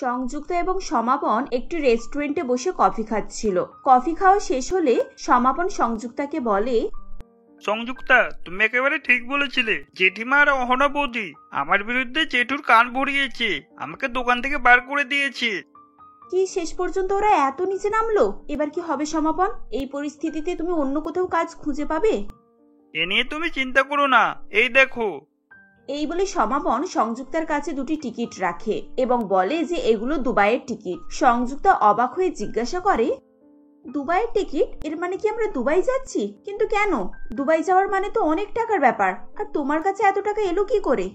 সংযুক্তা এবং সমাপন একটি রেস্টুরেন্টে বসে কফি খাচ্ছিল। কফি খাওয়া শেষ হলে সমাপন সংযুক্তাকে বলে, সংযুক্তা, তুমি একেবারে ঠিক বলেছিলে। জেঠিমা আর অহনা বৌদি আমার বিরুদ্ধে জেঠুর কান ভরিয়েছে, আমাকে দোকান থেকে বার করে দিয়েছে। কি শেষ পর্যন্ত ওরা এত নিচে নামলো? এবার কি হবে সমাপন? এই পরিস্থিতিতে তুমি অন্য কোথাও কাজ খুঁজে পাবে? এ নিয়ে তুমি চিন্তা করো না, এই দেখো। এই বলে সমাপন সংযুক্তার কাছে দুটি টিকিট রাখে এবং বলে যে এগুলো দুবাইয়ের টিকিট। সংযুক্তা অবাক হয়ে জিজ্ঞাসা করে, দুবাইয়ের টিকিট? এর মানে কি আমরা দুবাই যাচ্ছি? কিন্তু কেন? দুবাই যাওয়ার মানে তো অনেক টাকার ব্যাপার, আর তোমার কাছে এত টাকা এলো কি করে?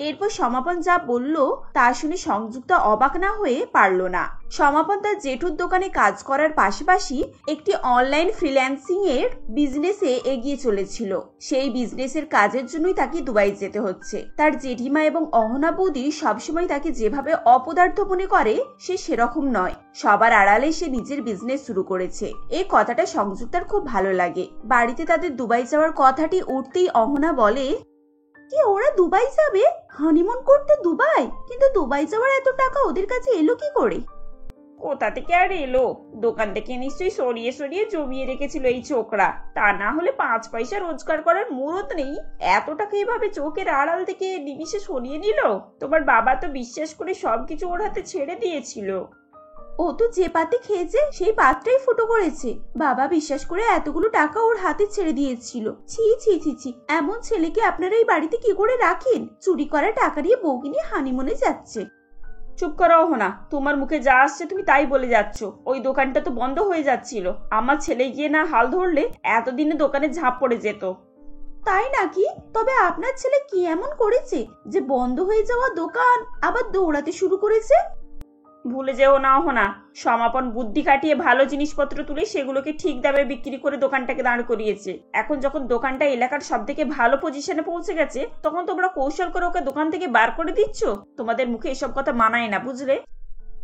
এরপর সমাপন যা বলল তা শুনে সংযুক্তা অবাক না হয়ে পারল না। সমাপন তার জেঠুর দোকানে কাজ করার পাশাপাশি একটি অনলাইন ফ্রিল্যান্সিং এর বিজনেসে এগিয়ে চলেছিল। সেই বিজনেসের কাজের জন্যই তাকে দুবাই যেতে হচ্ছে। তার জেঠিমা এবং অহনা বৌদি সবসময় তাকে যেভাবে অপদার্থ মনে করে, সে সেরকম নয়। সবার আড়ালে সে নিজের বিজনেস শুরু করেছে। এই কথাটা সংযুক্তার খুব ভালো লাগে। বাড়িতে তাদের দুবাই যাওয়ার কথাটি উঠতেই অহনা বলে, কি ওরা দুবাই যাবে? হানিমুন করতে দুবাই? কিন্তু দুবাই যাওয়ার এত টাকা ওদের কাছে এলো কি করে? কোথা থেকে আর এলো? দোকান থেকে নিশ্চয়ই সরিয়ে সরিয়ে জমিয়ে রেখেছিল এই ছোকরা। তা না হলে 5 পয়সা রোজগার করার মুরত নেই, এত টাকা এভাবে চোখের আড়াল থেকে নিমিষে সরিয়ে নিল। তোমার বাবা তো বিশ্বাস করে সবকিছু ওর হাতে ছেড়ে দিয়েছিল। ও তো যে পাতে খেয়েছে সেই পাতটাই ফুটো করেছে। বাবা বিশ্বাস করে এতগুলো টাকা ওর হাতে ছেড়ে দিয়েছিল। ছি ছি ছি ছি, এমন ছেলেকে আপনারা এই বাড়িতে কি করে রাখেন? চুরি করা টাকা দিয়ে বউকে নিয়ে হানিমুনে যাচ্ছে। চুপ করাও না, তোমার মুখে যা আসছে তুমি তাই বলে যাচ্ছ। ওই দোকানটা তো বন্ধ হয়ে যাচ্ছিল। আমার ছেলে গিয়ে না হাল ধরলে এতদিনে দোকানে ঝাঁপ পড়ে যেত। তাই নাকি? তবে আপনার ছেলে কি এমন করেছে যে বন্ধ হয়ে যাওয়া দোকান আবার দৌড়াতে শুরু করেছে? ভুলে যেও না হোনা, সমাপন বুদ্ধি খাটিয়ে ভালো জিনিসপত্র তুলে সেগুলোকে ঠিক দামে বিক্রি করে দোকানটাকে দাঁড় করিয়েছে। এখন যখন দোকানটা এলাকার সব থেকে ভালো পজিশনে পৌঁছে গেছে, তখন তোমরা কৌশল করে ওকে দোকান থেকে বার করে দিচ্ছ। তোমাদের মুখে এসব কথা মানায় না, বুঝলে?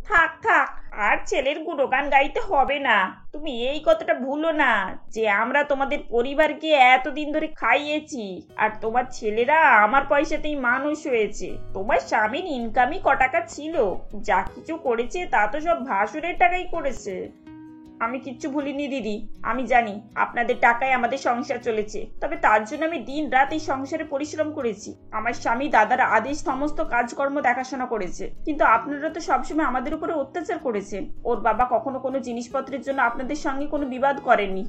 থাক থাক, আর ছেলের গুণগান গাইতে হবে না। তুমি এই কথাটা ভুলো না যে আমরা তোমাদের পরিবারকে এতদিন ধরে খাইয়েছি, আর তোমার ছেলেরা আমার পয়সাতেই মানুষ হয়েছে। তোমার স্বামীর ইনকামই ক টাকা ছিল, যা কিছু করেছে তা তো সব ভাসুরের টাকাই করেছে। আমি কিচ্ছু ভুলিনি দিদি। আমি জানি আপনাদের টাকায় আমাদের সংসার চলেছে, তবে তার জন্য আমি দিন রাত এই সংসারে পরিশ্রম করেছি। আমার স্বামী দাদার আদেশ সমস্ত কাজকর্ম দেখাশোনা করেছে, কিন্তু আপনারা তো সবসময় আমাদের উপরে অত্যাচার করেছেন। ওর বাবা কখনো কোনো জিনিসপত্রের জন্য আপনাদের সঙ্গে কোনো বিবাদ করেননি।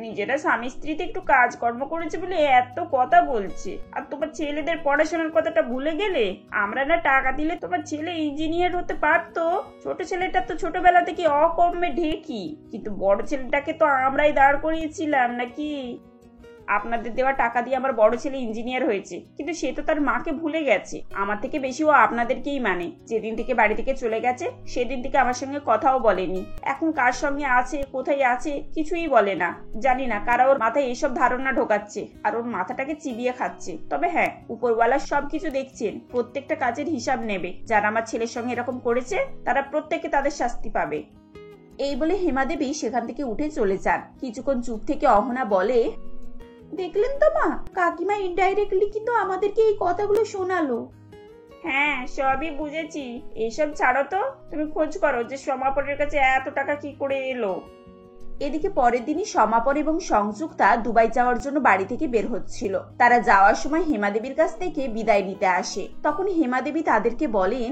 নিজেরা স্বামী স্ত্রীতে একটু কাজকর্ম করেছে বলে এত কথা বলছে। আর তোমার ছেলেদের পড়াশোনার কথাটা ভুলে গেলে? আমরা না টাকা দিলে তোমার ছেলে ইঞ্জিনিয়ার হতে পারতো। ছোট ছেলেটা তো ছোটবেলা থেকে অকম্মে ঢেকি, কিন্তু বড় ছেলেটাকে তো আমরাই দাঁড় করিয়েছিলাম নাকি? আপনাদের দেওয়া টাকা দিয়ে আমার বড় ছেলে ইঞ্জিনিয়ার হয়েছে, কিন্তু সে তো তার মাকে ভুলে গেছে। আমার থেকে বেশি ও আপনাদেরকেই মানে। যেদিন থেকে বাড়ি থেকে চলে গেছে সেদিন থেকে আমার সঙ্গে কথাও বলেনি। এখন কার সঙ্গে আছে, কোথায় আছে, কিছুই বলে না। জানি না কারা ওর মাথায় এসব ধারণা ঢোকাচ্ছে আর ওর মাথাটাকে চিবিয়ে খাচ্ছে। তবে হ্যাঁ, উপরওয়ালা সবকিছু দেখছেন, প্রত্যেকটা কাজের হিসাব নেবে। যারা আমার ছেলের সঙ্গে এরকম করেছে তারা প্রত্যেকে তাদের শাস্তি পাবে। এই বলে হেমা দেবী সেখান থেকে উঠে চলে যান। কিছুক্ষণ চুপ থেকে অহনা বলে, দেখলেন তো মা, কাকিমা ইনডাইরেক্টলি কিন্তু আমাদেরকে এই কথাগুলো শোনালো। হ্যাঁ, সবই বুঝেছি। এসব ছাড়ো তো, তুমি খোঁজ করো যে সমাপনের কাছে এত টাকা কি করে এলো। এদিকে পরের দিনই সমাপন এবং সংযুক্তা দুবাই যাওয়ার জন্য বাড়ি থেকে বের হচ্ছিল। তারা যাওয়ার সময় হেমা দেবীর কাছ থেকে বিদায় নিতে আসে। তখন হেমা দেবী তাদেরকে বলেন,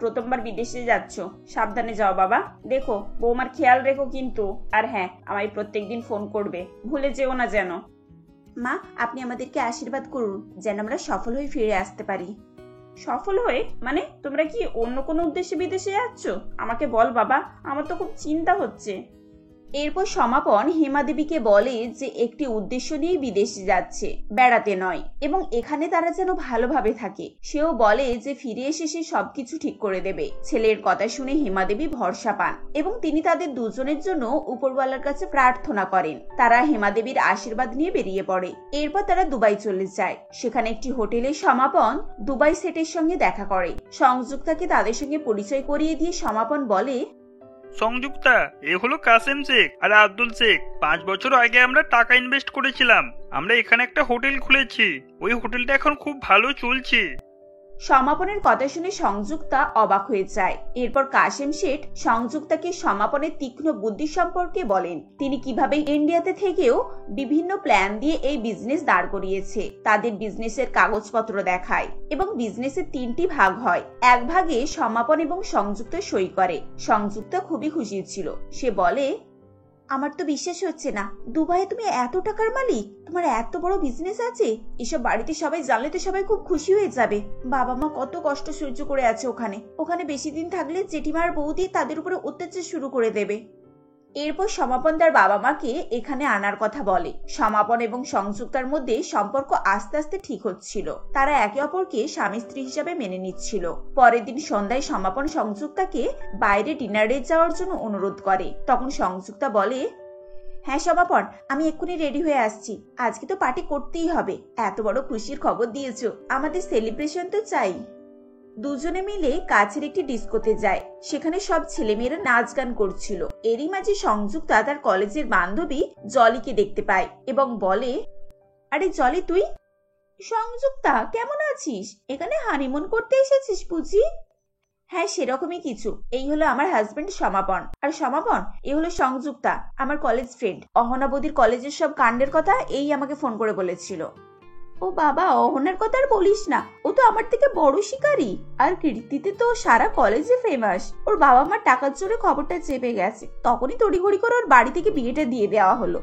প্রথমবার বিদেশে যাচ্ছ, সাবধানে যাও বাবা। দেখো বৌমার খেয়াল রেখো কিন্তু। আর হ্যাঁ, আমায় প্রত্যেকদিন ফোন করবে, ভুলে যেও না যেন। মা, আপনি আমাদেরকে আশীর্বাদ করুন যেন আমরা সফল হয়ে ফিরে আসতে পারি। সফল হয়ে মানে? তোমরা কি অন্য কোনো উদ্দেশ্যে বিদেশে যাচ্ছ? আমাকে বল বাবা, আমার তো খুব চিন্তা হচ্ছে। এরপর সমাপন হেমা দেবীকে বলে যে একটি উদ্দেশ্য নিয়ে বিদেশে যাচ্ছে, বেড়াতে নয়, এবং এখানে তারা যেন ভালোভাবে থাকে। সেও বলে যে ফিরে এসে সে সবকিছু ঠিক করে দেবে। ছেলের কথা শুনে হেমা দেবী ভরসা পান এবং তিনি তাদের দুজনের জন্য উপরওয়ালার কাছে প্রার্থনা করেন। তারা হেমা দেবীর আশীর্বাদ নিয়ে বেরিয়ে পড়ে। এরপর তারা দুবাই চলে যায়। সেখানে একটি হোটেলে সমাপন দুবাই সেটের সঙ্গে দেখা করে। সংযুক্তাকে তাদের সঙ্গে পরিচয় করিয়ে দিয়ে সমাপন বলে, সংযুক্তা, এ হলো কাসেম শেখ আর আব্দুল শেখ। 5 বছর আগে আমরা টাকা ইনভেস্ট করেছিলাম। আমরা এখানে একটা হোটেল খুলেছি। ওই হোটেলটা এখন খুব ভালো চলছে। সমাপনের কথা শুনে সংযুক্তা অবাক হয়ে যায়। এরপর কাশেম শেঠ সংযুক্তাকে সমাপনের তীক্ষ্ণ বুদ্ধি সম্পর্কে বলেন। তিনি কিভাবে ইন্ডিয়াতে থেকেও বিভিন্ন প্ল্যান দিয়ে এই বিজনেস দাঁড় করিয়েছে। তাদের বিজনেসের কাগজপত্র দেখায় এবং বিজনেসের 3টি ভাগ হয়। এক ভাগে সমাপন এবং সংযুক্তা সই করে। সংযুক্তা খুবই খুশি ছিল। সে বলে, আমার তো বিশ্বাস হচ্ছে না, দুবাইয়ে তুমি এত টাকার মালিক, তোমার এত বড় বিজনেস আছে। এসব বাড়িতে সবাই জানলে তো সবাই খুব খুশি হয়ে যাবে। বাবা মা কত কষ্ট সহ্য করে আছে ওখানে বেশি দিন থাকলে জেঠিমার বৌদি তাদের উপরে অত্যাচার শুরু করে দেবে। এরপর সমাপন তার বাবা মাকে এখানে আনার কথা বলে। সমাপন এবং সংযুক্তার মধ্যে সম্পর্ক আস্তে আস্তে ঠিক হচ্ছিল। তারা একে অপরকে স্বামী স্ত্রী হিসাবে মেনে নিচ্ছিল। পরের দিন সন্ধ্যায় সমাপন সংযুক্তাকে বাইরে ডিনারে যাওয়ার জন্য অনুরোধ করে। তখন সংযুক্তা বলে, হ্যাঁ সমাপন, আমি এক্ষুনি রেডি হয়ে আসছি। আজকে তো পার্টি করতেই হবে। এত বড় খুশির খবর দিয়েছো, আমাদের সেলিব্রেশন তো চাই। দুজনে মিলে কাছের একটি ডিস্কোতে যায়। সেখানে সব ছেলেমেয়েরা নাচ গান করছিল। এরই মাঝে সংযুক্তা তার কলেজের বান্ধবী জলিকে দেখতে পায় এবং বলে, আরে জলি তুই? সংযুক্তা, কেমন আছিস? এখানে হানিমুন করতে এসেছিস বুঝি? হ্যাঁ, সেরকমই কিছু। এই হলো আমার হাজবেন্ড সমাপন। আর সমাপন, এ হলো সংযুক্তা, আমার কলেজ ফ্রেন্ড। অহনাবদির কলেজের সব কাণ্ডের কথা এই আমাকে ফোন করে বলেছিল। ও বাবা, অহনার কথা আর বলিস না। ও তো আমার থেকে বড় শিকারী। আর কীর্তিতে তো সারা কলেজে ফেমাস। ওর বাবা মার টাকার জোরে খবরটা চেপে গেছে। তখনই তড়িঘড়ি করে ওর বাড়ি থেকে বিয়েটা দিয়ে দেওয়া হলো।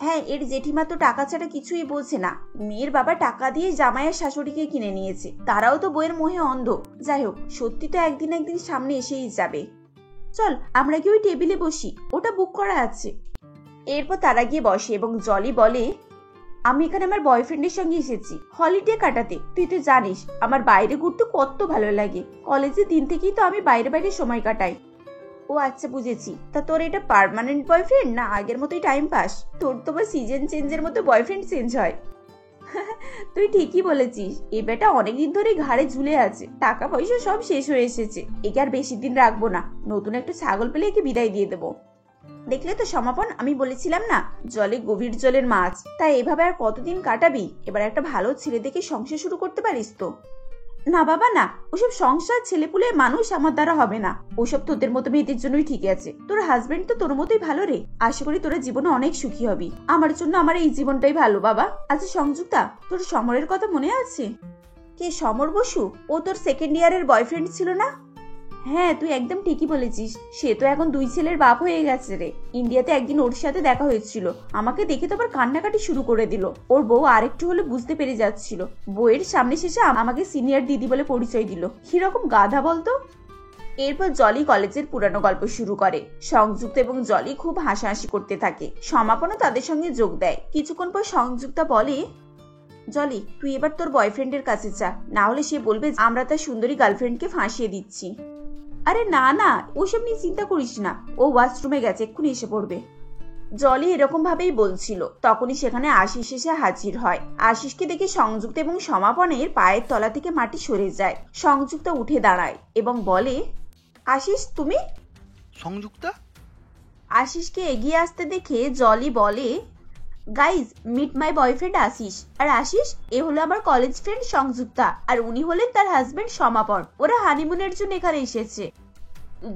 হ্যাঁ, এর জেঠিমা তো টাকা ছাড়া কিছুই বোঝে না। মেয়ের বাবা টাকা দিয়ে জামাইয়ের শাশুড়িকে কিনে নিয়েছে। তারাও তো বইয়ের মোহে অন্ধ। যাই হোক, সত্যি তো একদিন একদিন সামনে এসেই যাবে। চল আমরা কি ওই টেবিলে বসি? ওটা বুক করা আছে। এরপর তারা গিয়ে বসে এবং জলি বলে, আমি এখানে আমার বয়ফ্রেন্ডের সঙ্গে এসেছি হলিডে কাটাতে। তুই তো জানিস আমার বাইরে ঘুরতে কত ভালো লাগে। কলেজের দিন থেকেই তো আমি বাইরে বাইরে সময় কাটাই। ও আচ্ছা, বুঝেছি। তা তোর এটা পার্মানেন্ট বয়ফ্রেন্ড না আগের মতোই টাইম পাস? তোর তো বা সিজন চেঞ্জের মতো বয়ফ্রেন্ড চেঞ্জ হয়। তুই ঠিকই বলেছিস। এই বেটা অনেকদিন ধরে ঘাড়ে ঝুলে আছে। টাকা পয়সা সব শেষ হয়ে এসেছে। একে আর বেশি দিন রাখবো না। নতুন একটা ছাগল পেলে একে বিদায় দিয়ে দেবো। দেখলে তো সমাপন, আমি বলেছিলাম না জলে গভীর জলের মাছ। তাই এভাবে আর কতদিন কাটাবি? এবার একটা ভালো ছেলে দেখে সংসার শুরু করতে পারিস তো? না বাবা না, ওসব সংসার ছেলেপুলে মানুষ আমার দ্বারা হবে না। ওসব তোদের মতো মেয়েদের জন্যই ঠিক আছে। তোর হাজবেন্ড তো তোর মতোই ভালো রে। আশা করি তোরা জীবনে অনেক সুখী হবি। আমার জন্য আমার এই জীবনটাই ভালো বাবা। আচ্ছা সংযুক্তা, তোর সমরের কথা মনে আছে? কে সমর বসু? ও তোর সেকেন্ড ইয়ারের বয়ফ্রেন্ড ছিল না? হ্যাঁ, তুই একদম ঠিকই বলেছিস। সে তো এখন 2 ছেলের বাপ হয়ে গেছে রে। ইন্ডিয়াতে একদিন ওর সাথে দেখা হয়েছিল। আমাকে দেখে তো আবার কান্নাকাটি শুরু করে দিল। ওর বউ আরেকটু হলে বুঝতে পেরে যাচ্ছিল। বউয়ের সামনে শেষে আমাকে সিনিয়র দিদি বলে পরিচয় দিল। কিরকম গাধা বলতো। এরপর জলি কলেজের পুরানো গল্প শুরু করে। সংযুক্তা এবং জলি খুব হাসাহাসি করতে থাকে। সমাপনও তাদের সঙ্গে যোগ দেয়। কিছুক্ষণ পর সংযুক্তা বলে, জলি তুই এবার তোর বয়ফ্রেন্ডের কাছে যা, না হলে সে বলবে আমরা তার সুন্দরী গার্লফ্রেন্ডকে ফাঁসিয়ে দিচ্ছি। আরে না না, ওসব নিয়ে চিন্তা করিস না। ও ওয়াশরুমে গেছে, এক্ষুনি এসে পড়বে। জলি এরকম ভাবেই বলছিল। তখনই সেখানে আশিস এসে হাজির হয়। আশিসকে দেখে সংযুক্তা এবং সমাপনের পায়ের তলা থেকে মাটি সরে যায়। সংযুক্তা উঠে দাঁড়ায় এবং বলে, আশিস তুমি? সংযুক্তা? আশিসকে এগিয়ে আসতে দেখে জলি বলে, guys meet my boyfriend Ashish. আর আশিস, এ হলো আমার কলেজ ফ্রেন্ড সংযুক্তা। আর উনি হলেন তার হাজবেন্ড সমাপন। ওরা হানিমুনের জন্য এখানে এসেছে।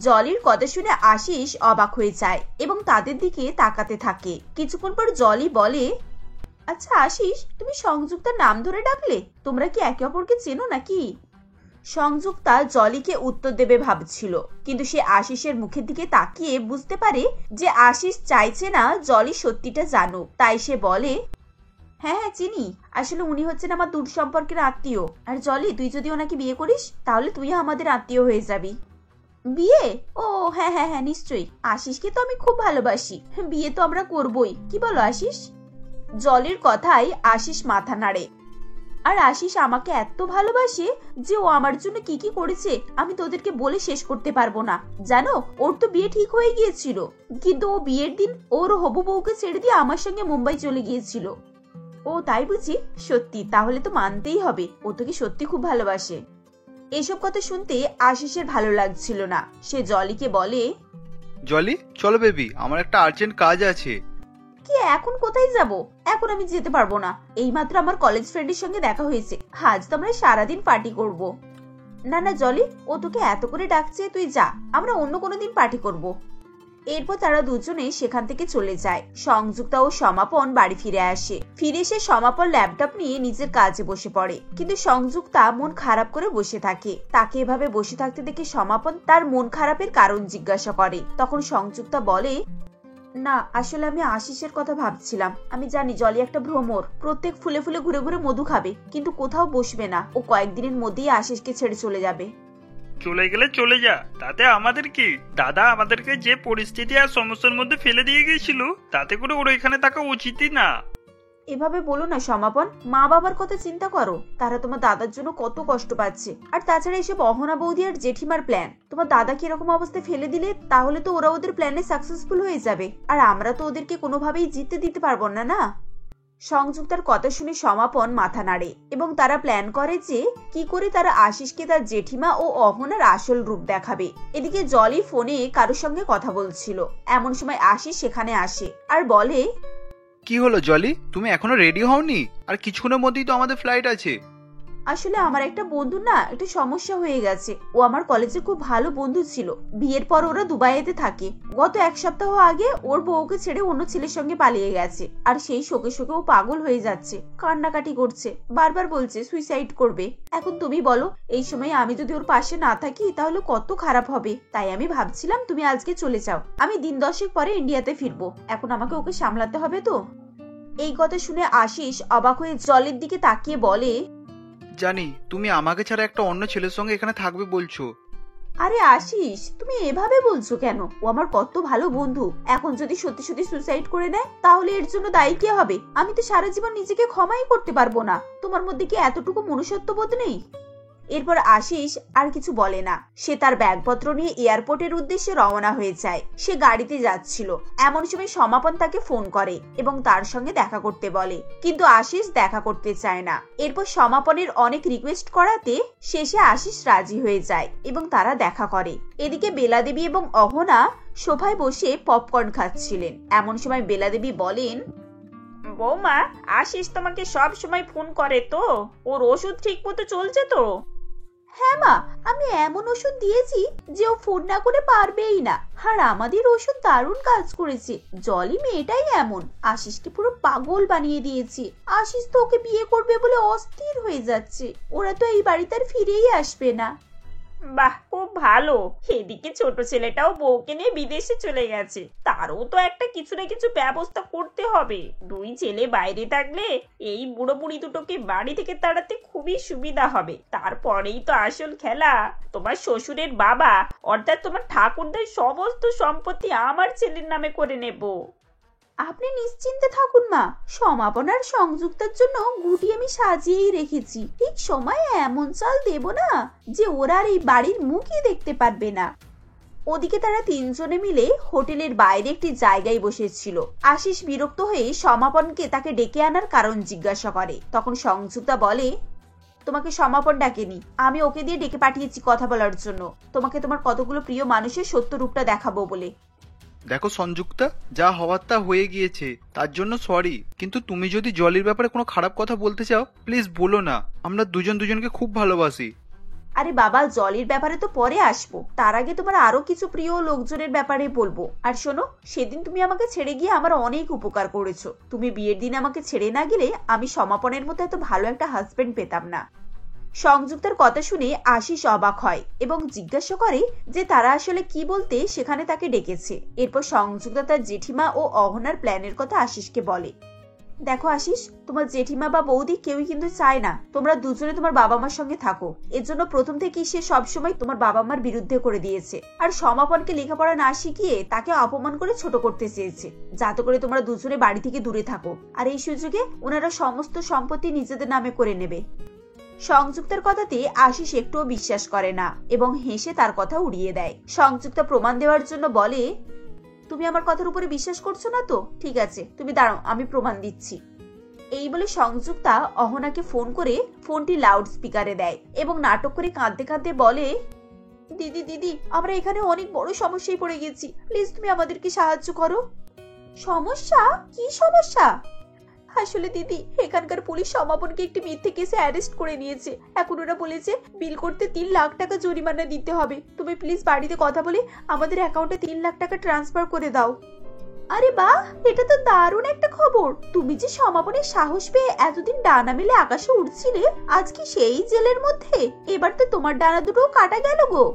জলির কথা শুনে আশিস অবাক হয়ে যায় এবং তাদের দিকে তাকাতে থাকে। কিছুক্ষণ পর জলি বলে, আচ্ছা আশিস, তুমি সংযুক্তার নাম ধরে ডাকলে? তোমরা কি একে অপরকে চেনো নাকি? সংযুক্তা জলিকে উত্তর দেবে ভাবছিল, কিন্তু সে আশিসের মুখের দিকে তাকিয়ে বুঝতে পারে যে আশিস চাইছে না জলি সত্যিটা জানুক। তাই সে বলে, হ্যাঁ হ্যাঁ চিনি। আসলে উনি হচ্ছেন আমার দূর সম্পর্কের আত্মীয়। আর জলি, তুই যদি ওনাকে বিয়ে করিস তাহলে তুই আমাদের আত্মীয় হয়ে যাবি। বিয়ে? ও হ্যাঁ হ্যাঁ হ্যাঁ, নিশ্চয়ই। আশিসকে তো আমি খুব ভালোবাসি। বিয়ে তো আমরা করবই। কি বলো আশিস? জলির কথায় আশিস মাথা নাড়ে। আর আশিস আমাকে এত ভালোবাসে যে ও আমার জন্য কি কি করেছে আমি তোদেরকে বলে শেষ করতে পারবো না। জানো, ওর তো বিয়ে ঠিক হয়ে গিয়েছিল, কিন্তু ও বিয়ের দিন ওর হবু বউকে ছেড়ে দিয়ে আমার সঙ্গে মুম্বাই চলে গিয়েছিল। ও তাই বুঝি? সত্যি? তাহলে তো মানতেই হবে ও তোকে সত্যি খুব ভালোবাসে। এসব কথা শুনতে আশিসের ভালো লাগছিল না। সে জলিকে বলে, জলি চলো বেবি, আমার একটা আর্জেন্ট কাজ আছে। কি এখন কোথায় যাব? এখন আমি যেতে পারবো না। এইমাত্র আমার কলেজ ফ্রেন্ডের সঙ্গে দেখা হয়েছে, আজ তো আমরা সারাদিন পার্টি করব। না না জলি, ও তোকে এত করে ডাকছে, তুই যা, আমরা অন্য কোনো দিন পার্টি করব। এরপর তারা দুজনে সেখান থেকে চলে যায়। সংযুক্তা ও সমাপন বাড়ি ফিরে আসে। ফিরে এসে সমাপন ল্যাপটপ নিয়ে নিজের কাজে বসে পড়ে, কিন্তু সংযুক্তা মন খারাপ করে বসে থাকে। তাকে এভাবে বসে থাকতে দেখে সমাপন তার মন খারাপের কারণ জিজ্ঞাসা করে। তখন সংযুক্তা বলে, না আসলে আমি আশিসের কথা ভাবছিলাম। আমি জানি জলি একটা ভ্রমর, প্রত্যেক ফুলে ফুলে ঘুরে ঘুরে মধু খাবে, কিন্তু কোথাও বসবে না। ও কয়েকদিনের মধ্যেই আশিসকে ছেড়ে চলে যাবে। চলে গেলে চলে যা, তাতে আমাদের কি? দাদা আমাদেরকে যে পরিস্থিতি আর সমস্যার মধ্যে ফেলে দিয়ে গিয়েছিল, তাতে করে ওর এখানে থাকা উচিতই না। এভাবে বলো না সমাপন, মা বাবার কথা চিন্তা করো। তারা তোমার দাদার জন্য কত কষ্ট পাচ্ছে। আর তাছাড়া এসব অহনা বৌদি আর জেঠিমার প্ল্যান, তোমার দাদাকে এরকম অবস্থায় ফেলে দিলে তাহলে তো ওরা ওদের প্ল্যানে সাকসেসফুল হয়ে যাবে, আর আমরা তো ওদেরকে কোনোভাবেই জিততে দিতে পারবো না। না। সংযুক্তার কথা শুনে সমাপন মাথা নাড়ে এবং তারা প্ল্যান করে যে কি করে তারা আশিসকে তার জেঠিমা ও অহনার আসল রূপ দেখাবে। এদিকে জলি ফোনে কারোর সঙ্গে কথা বলছিল। এমন সময় আশিস সেখানে আসে আর বলে, কি হলো জলি, তুমি এখনো রেডি হওনি? আর কিছুক্ষণের মধ্যেই তো আমাদের ফ্লাইট আছে। আসলে আমার একটা বন্ধু না একটু সমস্যা হয়ে গেছে। ও আমার কলেজে খুব ভালো বন্ধু ছিল। বিয়ের পর ওরা দুবাইতে থাকে। গত এক সপ্তাহ আগে ওর বউকে ছেড়ে অন্য ছেলের সঙ্গে পালিয়ে গেছে। আর সেই শোকে শোকে ও পাগল হয়ে যাচ্ছে, কান্নাকাটি করছে, বারবার বলছে সুইসাইড করবে। এখন তুমি বলো, এই সময় আমি যদি ওর পাশে না থাকি তাহলে কত খারাপ হবে। তাই আমি ভাবছিলাম তুমি আজকে চলে যাও, আমি দিন 10 পরে ইন্ডিয়াতে ফিরবো। এখন আমাকে ওকে সামলাতে হবে তো। এই কথা শুনে আশিস অবাক হয়ে জলের দিকে তাকিয়ে বলে, জানি তুমি আমাকে ছাড়া একটা অন্য ছেলের সঙ্গে এখানে থাকবে বলছো। আরে আশিস, তুমি এভাবে বলছো কেন? ও আমার কত ভালো বন্ধু। এখন যদি সত্যি সত্যি সুসাইড করে নেয় তাহলে এর জন্য দায়ী কে হবে? আমি তো সারা জীবন নিজেকে ক্ষমাই করতে পারবো না। তোমার মধ্যে কি এতটুকু মনুষ্যত্ববোধ নেই? এরপর আশিস আর কিছু বলে না। সে তার ব্যাগপত্র নিয়ে এয়ারপোর্টের উদ্দেশ্যে রওনা হয়ে যায়। সে গাড়িতে যাচ্ছিল। এমন সময় সমাপন তাকে ফোন করে এবং তার সঙ্গে দেখা করতে বলে, কিন্তু আশিস দেখা করতে চায় না। এরপর সমাপনের অনেক রিকোয়েস্ট করাতে শেষে আশিস রাজি হয়ে যায় এবং তারা দেখা করে। এদিকে বেলা দেবী এবং অহনা সোফায় বসে পপকর্ন খাচ্ছিলেন। এমন সময় বেলা দেবী বলেন, বৌমা, আশিস তোমাকে সব সময় ফোন করে তো? ওর ওষুধ ঠিক মতো চলছে তো? হ্যাঁ মা, আমি এমন ওষুধ দিয়েছি যে ও ফোন না করে পারবেই না। আর আমাদের ওষুধ দারুণ কাজ করেছে। জলি মেয়েটাই এমন, আশিসকে পুরো পাগল বানিয়ে দিয়েছে। আশিস তো ওকে বিয়ে করবে বলে অস্থির হয়ে যাচ্ছে। ওরা তো এই বাড়িতে আর ফিরেই আসবে না। বাহ, খুব ভালো। এদিকে ছোট ছেলেটাও বউকে নিয়ে বিদেশে চলে গেছে। তারও তো একটা কিছু না কিছু ব্যবস্থা করতে হবে। দুই ছেলে বাইরে থাকলে এই বুড়ো বুড়ি দুটোকে বাড়ি থেকে তাড়াতে খুবই সুবিধা হবে। তারপরেই তো আসল খেলা। তোমার শ্বশুরের বাবা অর্থাৎ তোমার ঠাকুরদার সমস্ত সম্পত্তি আমার ছেলের নামে করে নেব। আপনি নিশ্চিন্তে থাকুন মা, সমাপনার সংযুক্তার জন্য গুটি আমি সাজিয়েই রেখেছি। ঠিক সময়ে এমন চাল দেব না যে ওরা আর এই বাড়ির মুখই দেখতে পারবে না। ওদিকে তারা তিনজনে মিলে হোটেলের বাইরে একটি জায়গায় বসেছিল। আশিস বিরক্ত হয়ে সমাপনকে তাকে ডেকে আনার কারণ জিজ্ঞাসা করে। তখন সংযুক্তা বলে, তোমাকে সমাপন ডাকেনি, আমি ওকে দিয়ে ডেকে পাঠিয়েছি কথা বলার জন্য। তোমাকে তোমার কতগুলো প্রিয় মানুষের সত্য রূপটা দেখাবো বলে। দেখো সংযুক্তা, যা হওয়ার তা হয়ে গিয়েছে, তার জন্য সরি। কিন্তু তুমি যদি জলির ব্যাপারে কোনো খারাপ কথা বলতে চাও প্লিজ বলো না। আমরা দুজন দুজনকে খুব ভালোবাসি। আরে বাবা, জলির ব্যাপারে তো পরে আসবো। তার আগে তোমার আরো কিছু প্রিয় লোকজনের ব্যাপারে বলবো। আর শোনো, সেদিন তুমি আমাকে ছেড়ে গিয়ে আমার অনেক উপকার করেছো। তুমি বিয়ের দিন আমাকে ছেড়ে না গেলে আমি সমাপনের মতো এত ভালো একটা হাজবেন্ড পেতাম না। সংযুক্তার কথা শুনে আশিস অবাক হয় এবং জিজ্ঞাসা করে যে তারা আসলে কি বলতে সেখানে তাকে ডেকেছে। এরপর সংযুক্তা তার জেঠিমা ও অহনার প্ল্যানের কথা আশিসকে বলে। দেখো আশিস, তোমার জেঠিমা বা বৌদি কেউই কিন্তু চায় না তোমরা দুজনে তোমার বাবা মার সঙ্গে থাকো। এর জন্য প্রথম থেকেই সে সবসময় তোমার বাবা মার বিরুদ্ধে করে দিয়েছে। আর সমাপনকে লেখাপড়া না শিখিয়ে তাকে অপমান করে ছোট করতে চেয়েছে, যাতে করে তোমরা দুজনে বাড়ি থেকে দূরে থাকো। আর এই সুযোগে ওনারা সমস্ত সম্পত্তি নিজেদের নামে করে নেবে। সংযুক্তার কথাতে আশিস একটুও বিশ্বাস করে না এবং হেসে তার কথা উড়িয়ে দেয়। সংযুক্তা প্রমাণ দেওয়ার জন্য বলে, তুমি আমার কথার উপরে বিশ্বাস করছো না তো? ঠিক আছে, তুমি দাঁড়াও, আমি প্রমাণ দিচ্ছি। এই বলে সংযুক্তা অহনাকে ফোন করে ফোনটি লাউড স্পিকারে দেয় এবং নাটক করে কাঁদতে কাঁদতে বলে, দিদি দিদি, আমরা এখানে অনেক বড় সমস্যায় পড়ে গেছি। প্লিজ তুমি আমাদেরকে সাহায্য করো। সমস্যা? কি সমস্যা? আসলে দিদি, এখানকার পুলিশ সমাপনকে একটি মিথ্যে কেসে অ্যারেস্ট করে নিয়েছে। এখন ওরা বলেছে বিল করতে 3 লাখ টাকা জরিমানা দিতে হবে। তুমি প্লিজ বাড়িতে কথা বলে আমাদের অ্যাকাউন্টে 3 লাখ টাকা ট্রান্সফার করে দাও। আরে বাহ, এটা তো দারুণ একটা খবর। তুমি যে সমাপনের সাহস পেয়ে এতদিন ডানা মেলে আকাশে উড়ছিলে, আজ কি সেই জেলের মধ্যে? এবার তো তোমার ডানা দুটো কাটা গেল গো।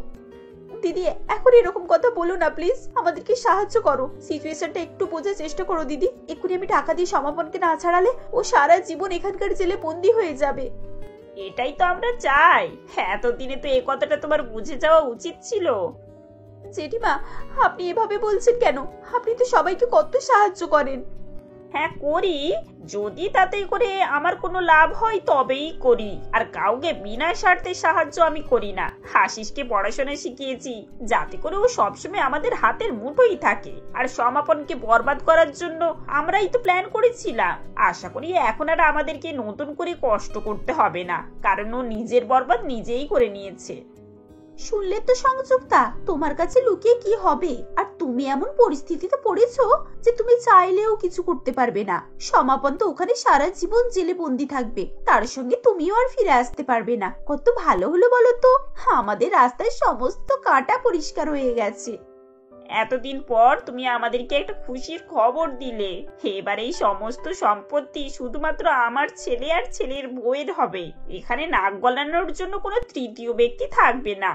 দিদি, এখন এরকম কথা বলো না প্লিজ, আমাদেরকে সাহায্য করো। সিচুয়েশনটা একটু বোঝার চেষ্টা করো দিদি। এক্ষুনি আমি টাকা দিয়ে সমাপনকে না ছাড়ালে ও সারা জীবন এখানকার জেলে বন্দি হয়ে যাবে। এটাই তো আমরা চাই। এতদিনে তো এই কথাটা তোমার বুঝে যাওয়া উচিত ছিল। জেঠিমা, আপনি এভাবে বলছেন কেন? আপনি তো সবাইকে কত সাহায্য করেন। হ্যাঁ করি, যদি তাতে করে আমার কোনো লাভ হয় তবেই করি। আর কাউকে বিনা স্বার্থে সাহায্য আমি করি না। আশিসকে পড়াশোনা শিখিয়েছি যাতে করে ও সবসময় আমাদের হাতের মুঠোই থাকে। আর সমাপনকে বরবাদ করার জন্য আমরাই তো প্ল্যান করেছিলাম। আশা করি এখন আর আমাদেরকে নতুন করে কষ্ট করতে হবে না, কারণ ও নিজের বরবাদ নিজেই করে নিয়েছে। শুনলে তো সংযুক্তা, তোমার কাছে লুকিয়ে কি হবে? আর তুমি এমন পরিস্থিতিতে পড়েছো যে তুমি চাইলেও কিছু করতে পারবে না। সমাপন তো ওখানে সারা জীবন জেলে বন্দি থাকবে, তার সঙ্গে তুমিও আর ফিরে আসতে পারবে না। কত ভালো হলো বলো তো, আমাদের রাস্তায় সমস্ত কাঁটা পরিষ্কার হয়ে গেছে। এতদিন পর তুমি আমাদেরকে একটা খুশির খবর দিলে। এবার এই সমস্ত সম্পত্তি শুধুমাত্র আমার ছেলে আর ছেলের বউয়ের হবে। এখানে নাক গলানোর জন্য কোনো তৃতীয় ব্যক্তি থাকবে না।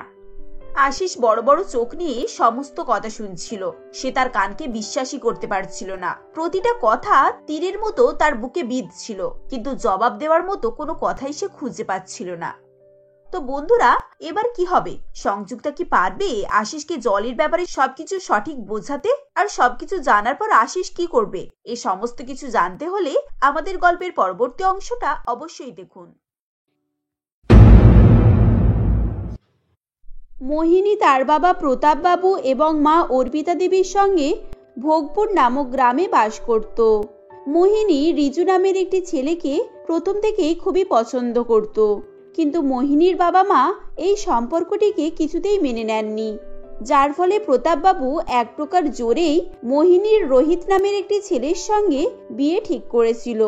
আশিস বড় বড় চোখ নিয়ে সমস্ত কথা শুনছিল। সে তার কানকে বিশ্বাসই করতে পারছিল না। প্রতিটা কথা তীরের মতো তার বুকে বিঁধছিল, কিন্তু জবাব দেওয়ার মতো কোনো কথাই সে খুঁজে পাচ্ছিল না। তো বন্ধুরা, এবার কি হবে? সংযুক্তা কি পারবে আশিসকে জলের ব্যাপারে সবকিছু সঠিক বোঝাতে? আর সবকিছু জানার পর আশিস কি করবে? এই সমস্ত কিছু জানতে হলে আমাদের গল্পের পরবর্তী অংশটা অবশ্যই দেখুন। মোহিনী তার বাবা প্রতাপ বাবু এবং মা অর্পিতা দেবীর সঙ্গে ভোগপুর নামক গ্রামে বাস করত। মোহিনী রিজু নামের একটি ছেলেকে প্রথম থেকেই খুবই পছন্দ করত, কিন্তু মোহিনীর বাবা মা এই সম্পর্কটিকে কিছুতেই মেনে নেননি, যার ফলে প্রতাপবাবু এক প্রকার জোরেই মোহিনীর রোহিত নামের একটি ছেলের সঙ্গে বিয়ে ঠিক করেছিল।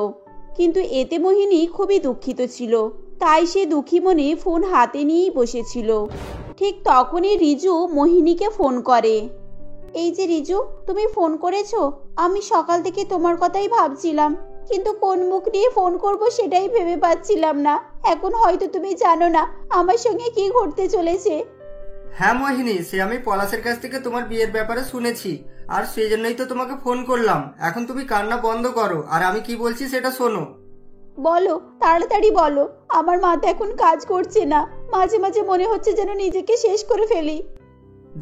কিন্তু এতে মোহিনী খুবই দুঃখিত ছিল, তাই সে দুঃখী মনে ফোন হাতে নিয়েই বসেছিল। ঠিক তখনই রিজু মোহিনীকে ফোন করে। এই যে রিজু, তুমি ফোন করেছো। আমি সকাল থেকে তোমার কথাই ভাবছিলাম, কিন্তু কোন মুখ নিয়ে ফোন করব সেটাই ভেবে পাচ্ছিলাম না। এখন হয়তো তুমি জানো না আমার সঙ্গে কি ঘটতে চলেছে। হ্যাঁ মোহিনী, সে আমি পলাশের কাছ থেকে তোমার বিয়ের ব্যাপারে শুনেছি, আর সেই জন্যই তো তোমাকে ফোন করলাম। এখন তুমি কান্না বন্ধ করো আর আমি কি বলছি সেটা শোনো। বলো, তাড়াতাড়ি বলো। আমার মাথা এখন কাজ করছে না, মাঝে মাঝে মনে হচ্ছে যেন নিজেকে শেষ করে ফেলি।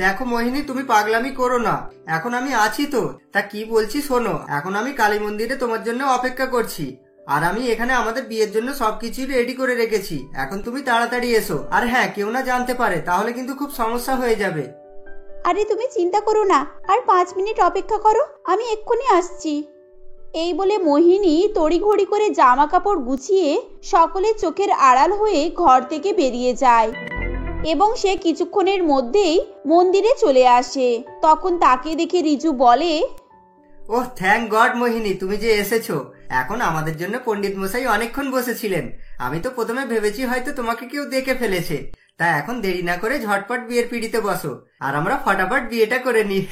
দেখো মোহিনী, তুমি পাগলামি করো না। এখন আমি আছি তো, তা কি বলছি শোনো। এখন আমি কালী মন্দিরে তোমার জন্য অপেক্ষা করছি, আর আমি এখানে আমাদের বিয়ের জন্য সবকিছুই রেডি করে রেখেছি। এখন তুমি তাড়াতাড়ি এসো। আর হ্যাঁ, কেউ না জানতে পারে, তাহলে কিন্তু খুব সমস্যা হয়ে যাবে। আরে তুমি চিন্তা করো না, আর 5 মিনিট অপেক্ষা করো, আমি এক্ষুনি আসছি। এই বলে মোহিনী তড়িঘড়ি করে জামা কাপড় গুছিয়ে সকলের চোখের আড়াল হয়ে ঘর থেকে বেরিয়ে যায় এবং সে কিছুক্ষণের মধ্যেই মন্দিরে চলে আসে। তখন তাকে দেখে রিজু বলে, ওহ থ্যাংক গড মোহিনী, তুমি যে এসেছো। এখন আমাদের জন্য পণ্ডিত মশাই অনেকক্ষণ বসেছিলেন। আমি তো প্রথমে ভেবেছি হয়তো তোমাকে কেউ দেখে ফেলেছে, তা এখন দেরি না করে ঝটপট বিয়ের পিড়িতে বসো, আর আমরা ফটাফট বিয়েটা করে নিই।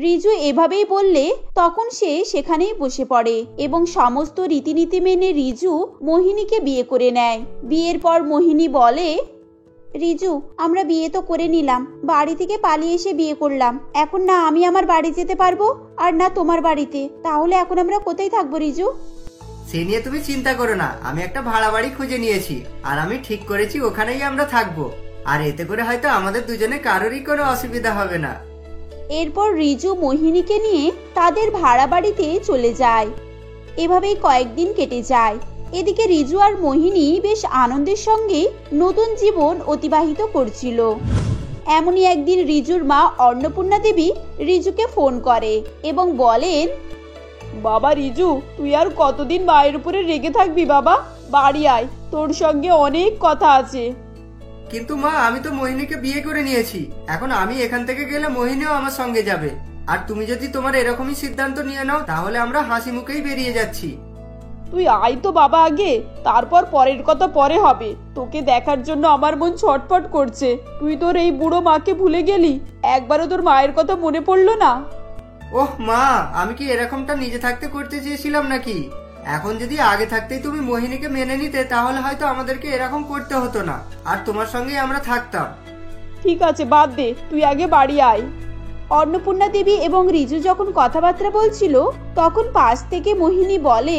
রিজু এভাবেই বললে তখন সে সেখানেই বসে পড়ে এবং সমস্ত রীতিনীতি মেনে রিজু মোহিনীকে বিয়ে করে নেয়। বিয়ের পর মোহিনী বলে, রিজু, আমরা বিয়ে তো করে নিলাম, বাড়ি থেকে পালিয়ে এসে বিয়ে করলাম। এখন না আমি আমার বাড়ি যেতে পারবো আর না তোমার বাড়িতে, তাহলে এখন আমরা কোথায় থাকবো রিজু? সে নিয়ে তুমি চিন্তা করো না, আমি একটা ভাড়া বাড়ি খুঁজে নিয়েছি, আর আমি ঠিক করেছি ওখানেই আমরা থাকবো। আর এতে করে হয়তো আমাদের দুজনে কারোরই কোনো অসুবিধা হবে না। এরপর রিজু মোহিনীকে নিয়ে তাদের ভাড়া বাড়িতে চলে যায়। এভাবেই কয়েকদিন কেটে যায়। এদিকে রিজু আর মোহিনী বেশ আনন্দের সঙ্গে নতুন জীবন অতিবাহিত করছিল। এমনই একদিন রিজুর মা অন্নপূর্ণা দেবী রিজুকে ফোন করে এবং বলেন, বাবা রিজু, তুই আর কতদিন মায়ের উপরে রেগে থাকবি বাবা? বাড়ি আয়, তোর সঙ্গে অনেক কথা আছে। কিন্তু মা, আমি তো মোহিনীকে বিয়ে করে নিয়েছি। এখন আমি এখান থেকে গেলে মোহিনীও আমার সঙ্গে যাবে, আর তুমি যদি তোমার এরকমই সিদ্ধান্ত নিয়ে নাও তাহলে আমরা হাসি মুখেই বেরিয়ে যাচ্ছি। তুই আয় তো বাবা আগে, তারপর পরের কথা পরে হবে। তোকে দেখার জন্য আমার মন ছটফট করছে। তুই তোর এই বুড়ো মাকে ভুলে গেলি, একবারও তোর মায়ের কথা মনে পড়লো না? ওহ মা, আমি কি এরকমটা নিজে থাকতে করতে চেয়েছিলাম নাকি? এখন যদি আগে থাকতেই তুমি মোহিনীকে মেনে নিতে তাহলে হয়তো আমাদেরকে এরকম করতে হতো না, আর তোমার সঙ্গেই আমরা থাকতাম। ঠিক আছে, বাদ দে, তুই আগে বাড়ি আয়। অন্নপূর্ণা দেবী এবং রিজু যখন কথাবার্তা বলছিল তখন পাশ থেকে মোহিনী বলে,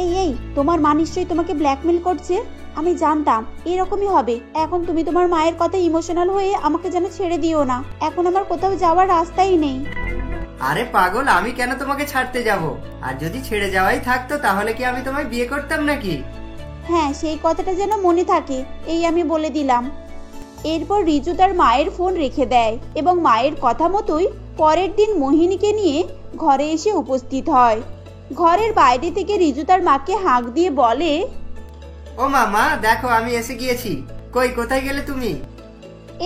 এই এই তোমার মা নিশ্চয়ই তোমাকে ব্ল্যাকমেল করছে। আমি জানতাম এরকমই হবে। এখন তুমি তোমার মায়ের কথা ইমোশনাল হয়ে আমাকে যেন ছেড়ে দিও না। এখন আমার কোথাও যাওয়ার রাস্তাই নেই। আরে পাগল, আমি কেন তোমাকে ছাড়তে যাব? আর যদি ছেড়ে যাওয়াই থাকতো তাহলে কি আমি তোমায় বিয়ে করতাম নাকি? হ্যাঁ, সেই কথাটা যেন মনে থাকে, এই আমি বলে দিলাম। এরপর রিজু তার মায়ের ফোন রেখে দেয় এবং মায়ের কথা মতোই পরের দিন মোহিনীকে নিয়ে ঘরে এসে উপস্থিত হয়। ঘরের বাইরে থেকে রিজু তার মাকে হাঁক দিয়ে বলে, ও মামা, দেখো আমি এসে গিয়েছি। কই, কোথায় গেলে তুমি?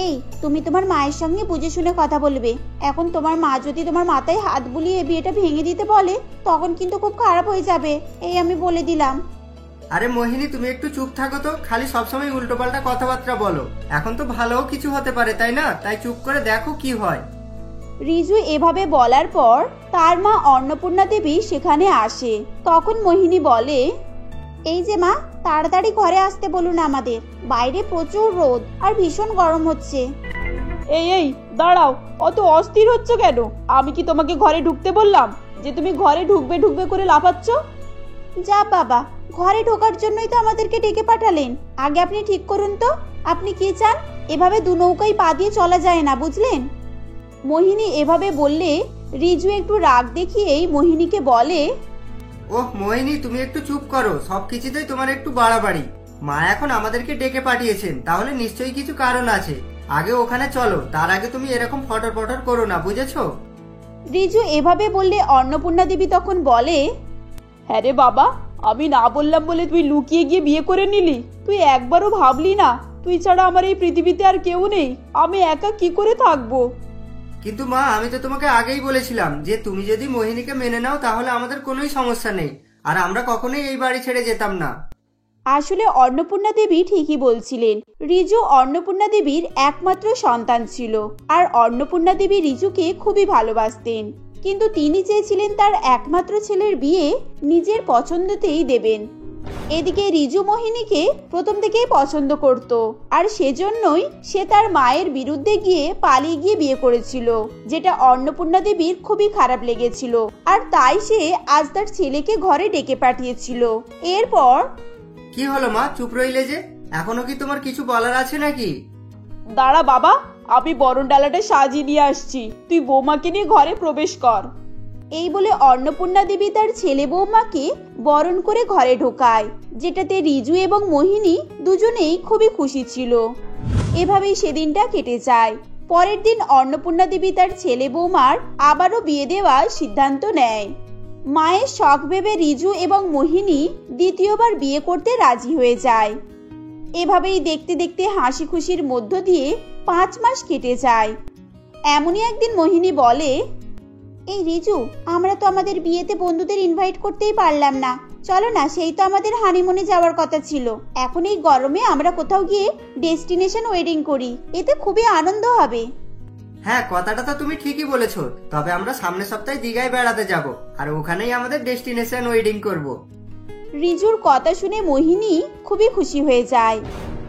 এই তুমি তোমার মায়ের সঙ্গে বুঝে শুনে কথা বলবে। এখন তোমার মা যদি তোমার মাথায় হাত বুলিয়ে বিয়েটা ভেঙে দিতে বলে তখন কিন্তু খুব খারাপ হয়ে যাবে, এই আমি বলে দিলাম। আরে মোহিনী, তুমি একটু চুপ থাকো তো, খালি সবসময় উল্টোপাল্টা কথাবার্তা বলো। এখন তো ভালোও কিছু হতে পারে, তাই না? তাই চুপ করে দেখো কি হয়। রিজু এভাবে বলার পর তার মা অন্নপূর্ণা দেবী সেখানে আসে। তখন মোহিনী বলে, এই যে মা, তাড়াতাড়ি ঘরে আসতে বলুন আমাদের, বাইরে প্রচুর রোদ আর ভীষণ গরম হচ্ছে। এই এই দাঁড়াও, অত অস্থির হচ্ছ কেন? আমি কি তোমাকে ঘরে ঢুকতে বললাম যে তুমি ঘরে ঢুকবে ঢুকবে করে লাফাচ্ছ? যা বাবা, ঘরে ঢোকার জন্যই তো আমাদেরকে ডেকে পাঠালেন। আগে আপনি ঠিক করুন তো আপনি কি চান। এভাবে দু নৌকায় পা দিয়ে চলা যায় না, বুঝলেন? মোহিনী এভাবে বললে রিজু একটু রাগ দেখিয়েই মোহিনীকে বলে, ওহ মোহিনী, তুমি একটু চুপ করো। সবকিছুতেই তোমার একটু বাড়াবাড়ি। মা এখন আমাদেরকে ডেকে পাঠিয়েছেন, তাহলে নিশ্চয়ই কিছু কারণ আছে। আগে ওখানে চলো, তার আগে তুমি এরকম ফটর ফটর করো না, বুঝেছো? রিজু এভাবে বললে অন্নপূর্ণা দেবী তখন বলে, হ্যাঁ রে বাবা, আমি না বললাম বলে তুই লুকিয়ে গিয়ে বিয়ে করে নিলি? তুই একবারও ভাবলি না তুই ছাড়া আমার এই পৃথিবীতে আর কেউ নেই? আমি একা কি করে থাকবো? কিন্তু মা, আমি তো তোমাকে আগেই বলেছিলাম যে তুমি যদি মোহিনীকে মেনে নাও তাহলে আমাদের কোনোই সমস্যা নেই, আর আমরা কখনোই এই বাড়ি ছেড়ে যেতাম না। আসলে অন্নপূর্ণা দেবী ঠিকই বলছিলেন। রিজু অন্নপূর্ণা দেবীর একমাত্র সন্তান ছিল, আর অন্নপূর্ণা দেবী রিজুকে খুবই ভালোবাসতেন। কিন্তু তিনি চেয়েছিলেন তার একমাত্র ছেলের বিয়ে নিজের পছন্দতেই দেবেন। এদিকে রিজু মোহিনীকে প্রথম থেকেই পছন্দ করত, আর সেজন্যই সে তার মায়ের বিরুদ্ধে গিয়ে পালিয়ে গিয়ে বিয়ে করেছিল, যেটা অন্নপূর্ণা দেবীর খুবই খারাপ লেগেছিল। আর তাই সে আজ তার ছেলেকে ঘরে ডেকে পাঠিয়েছিল। এরপর কি হলো মা, চুপ রইলে যে? এখনো কি তোমার কিছু বলার আছে নাকি? দাঁড়া বাবা, আমি বরণ ডালাটা সাজিয়ে নিয়ে আসছি, তুই বৌমাকে নিয়ে ঘরে প্রবেশ কর। এই বলে অন্নপূর্ণা দেবী তার ছেলে বৌমাকে বরণ করে ঘরে ঢোকায়, যেটাতে রিজু এবং মোহিনী দুজনেই খুবই খুশি ছিল। এভাবেই সেদিনটা কেটে যায়। পরের দিন অন্নপূর্ণা দেবী তার ছেলে বৌমার আবারও বিয়ে দেওয়ার সিদ্ধান্ত নেয়। মায়ের শখ ভেবে রিজু এবং মোহিনী দ্বিতীয়বার বিয়ে করতে রাজি হয়ে যায়। এভাবেই দেখতে দেখতে হাসি খুশির মধ্য দিয়ে 5 মাস কেটে যায়। এমনই একদিন মোহিনী বলে, এই রিজু, আমরা তো আমাদের বিয়েতে বন্ধুদের ইনভাইট করতেই পারলাম না। চলো না, সেই তো আমাদের হানিমুনে যাওয়ার কথা ছিল। এখন এই গরমে আমরা কোথাও গিয়ে ডেস্টিনেশন ওয়েডিং করি, এতে খুবই আনন্দ হবে। হ্যাঁ, কথাটা তো তুমি ঠিকই বলেছো। তবে আমরা সামনের সপ্তাহে দীঘায় বেড়াতে যাব, আর ওখানেই আমাদের ডেস্টিনেশন ওয়েডিং করব। রিজুর কথা শুনে মোহিনী খুবই খুশি হয়ে যায়।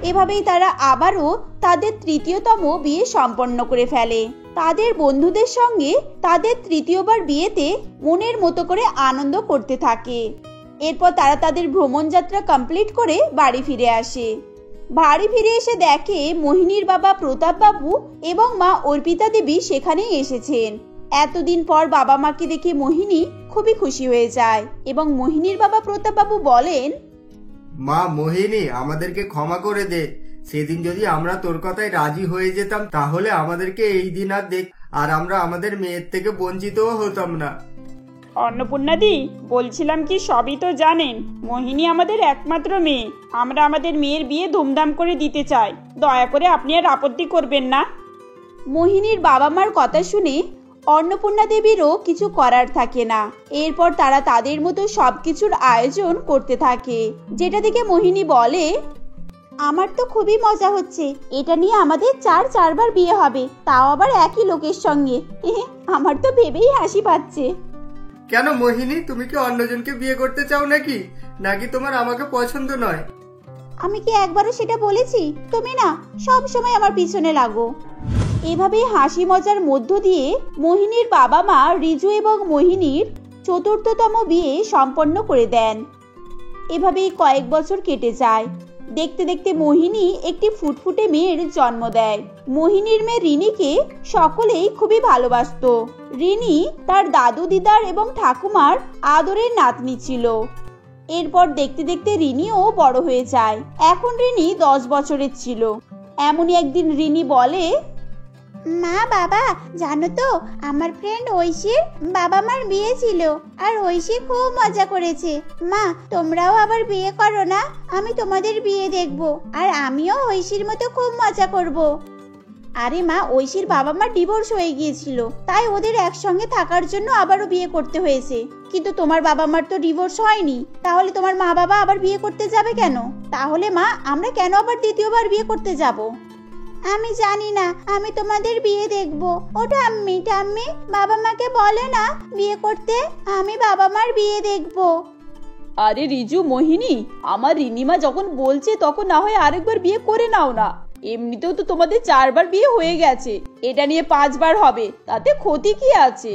এভাবেই তারা আবারও তাদের তৃতীয়তম বিয়ে সম্পন্ন করে ফেলে। তাদের বন্ধুদের সঙ্গে তাদের তৃতীয়বার বিয়েতে মনের মতো করে আনন্দ করতে থাকে। এরপর তারা তাদের ভ্রমণ যাত্রা কমপ্লিট করে বাড়ি ফিরে আসে। বাড়ি ফিরে এসে দেখে মোহিনীর বাবা প্রতাপ বাবু এবং মা অর্পিতা দেবী সেখানেই এসেছেন। এতদিন পর বাবা মাকে দেখে মোহিনী খুবই খুশি হয়ে যায় এবং মোহিনীর বাবা প্রতাপ বাবু বলেন, মা মোহিনী, আমাদেরকে ক্ষমা করে দে। সেদিন যদি আমরা তোর কথায় রাজি হয়ে যেতাম তাহলে আমাদেরকে এই দিন আর আর আমরা আমাদের মেয়ের থেকে বঞ্চিতও হতাম না। অন্নপূর্ণাদি, বলছিলাম কি, সবই তো জানেন মোহিনী আমাদের একমাত্র মেয়ে। আমরা আমাদের মেয়ের বিয়ে ধুমধাম করে দিতে চাই। দয়া করে আপনি আর আপত্তি করবেন না। মোহিনীর বাবা মার কথা শুনে অন্নপূর্ণা দেবীরও কিছু করার থাকে না। এরপর তারা তাদের মতো সবকিছুর আয়োজন করতে থাকে, যেটা দেখে মোহিনী বলে, আমার তো খুবই মজা হচ্ছে। এটা নিয়ে আমাদের চারবার বিয়ে হবে, তাও আবার একই লোকের সঙ্গে। আমার তো ভেবেই হাসি পাচ্ছে। কেন মোহিনী, তুমি কি অন্যজনকে বিয়ে করতে চাও নাকি? নাকি তোমার আমাকে পছন্দ নয়? আমি কি একবারও সেটা বলেছি? তুমি না সব সময় আমার পিছনে লাগো। এভাবেই হাসি মজার মধ্য দিয়ে মোহিনীর বাবা মা রিজু এবং মোহিনীর ৪র্থতম বিয়ে সম্পন্ন করে দেন। এভাবেই কয়েক বছর কেটে যায়। দেখতে দেখতে মোহিনী একটি ফুটফুটে মেয়ের জন্ম দেয়। মোহিনীর মেয়ে রিনিকে সকলেই খুবই ভালোবাসতো। রিনি তার দাদু দিদার এবং ঠাকুমার আদরের নাতনি ছিল। এরপর দেখতে দেখতে রিনিও বড় হয়ে যায়। এখন রিনি 10 বছরের ছিল। এমনই একদিন রিনি বলে, মা বাবা জানো তো, আমার ফ্রেন্ড ঐশীর বাবা মার বিয়ে ছিল, আর ঐশী খুব মজা করেছে। মা তোমরাও আবার বিয়ে করো না, আমি তোমাদের বিয়ে দেখব, আর আমিও ঐশীর মতো খুব মজা করব। আরে মা, ঐশীর বাবা মা ডিভোর্স হয়ে গিয়েছিল, তাই ওদের একসঙ্গে থাকার জন্য আবারও বিয়ে করতে হয়েছে। কিন্তু তোমার বাবা মার তো ডিভোর্স হয়নি, তাহলে তোমার মা বাবা আবার বিয়ে করতে যাবে কেন? তাহলে মা আমরা কেন আবার দ্বিতীয়বার বিয়ে করতে যাব? আমি জানি না, আমি তোমাদের বিয়ে দেখব। ও ঠাম্মি ঠাম্মি, বাবা মাকে বলে না বিয়ে করতে, আমি বাবা মার বিয়ে দেখব। আরে রিজু, মোহিনী, আমার রিনিমা যখন বলছে তখন না হয় আরেকবার বিয়ে করে নাও না। এমনিতেও তো তোমাদের 4বার বিয়ে হয়ে গেছে, এটা নিয়ে 5বার হবে, তাতে ক্ষতি কি আছে?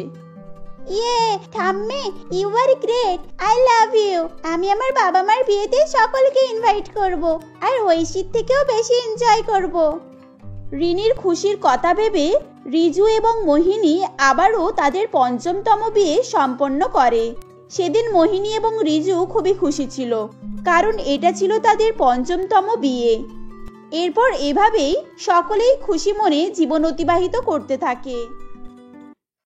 ইয়ে ঠাম্মি, you are great, I love you. আমি আমার বাবা মার বিয়েতে সকলকে ইনভাইট করব, আর ঐশীর থেকেও বেশি এনজয় করব। রিনির খুশির কথা ভেবে রিজু এবং মোহিনী আবারও তাদের 5মতম বিয়ে সম্পন্ন করে। সেদিন মোহিনী এবং রিজু খুবই খুশি ছিল, কারণ এটা ছিল তাদের 5মতম বিয়ে। এরপর এভাবেই সকলেই খুশি মনে জীবন অতিবাহিত করতে থাকে।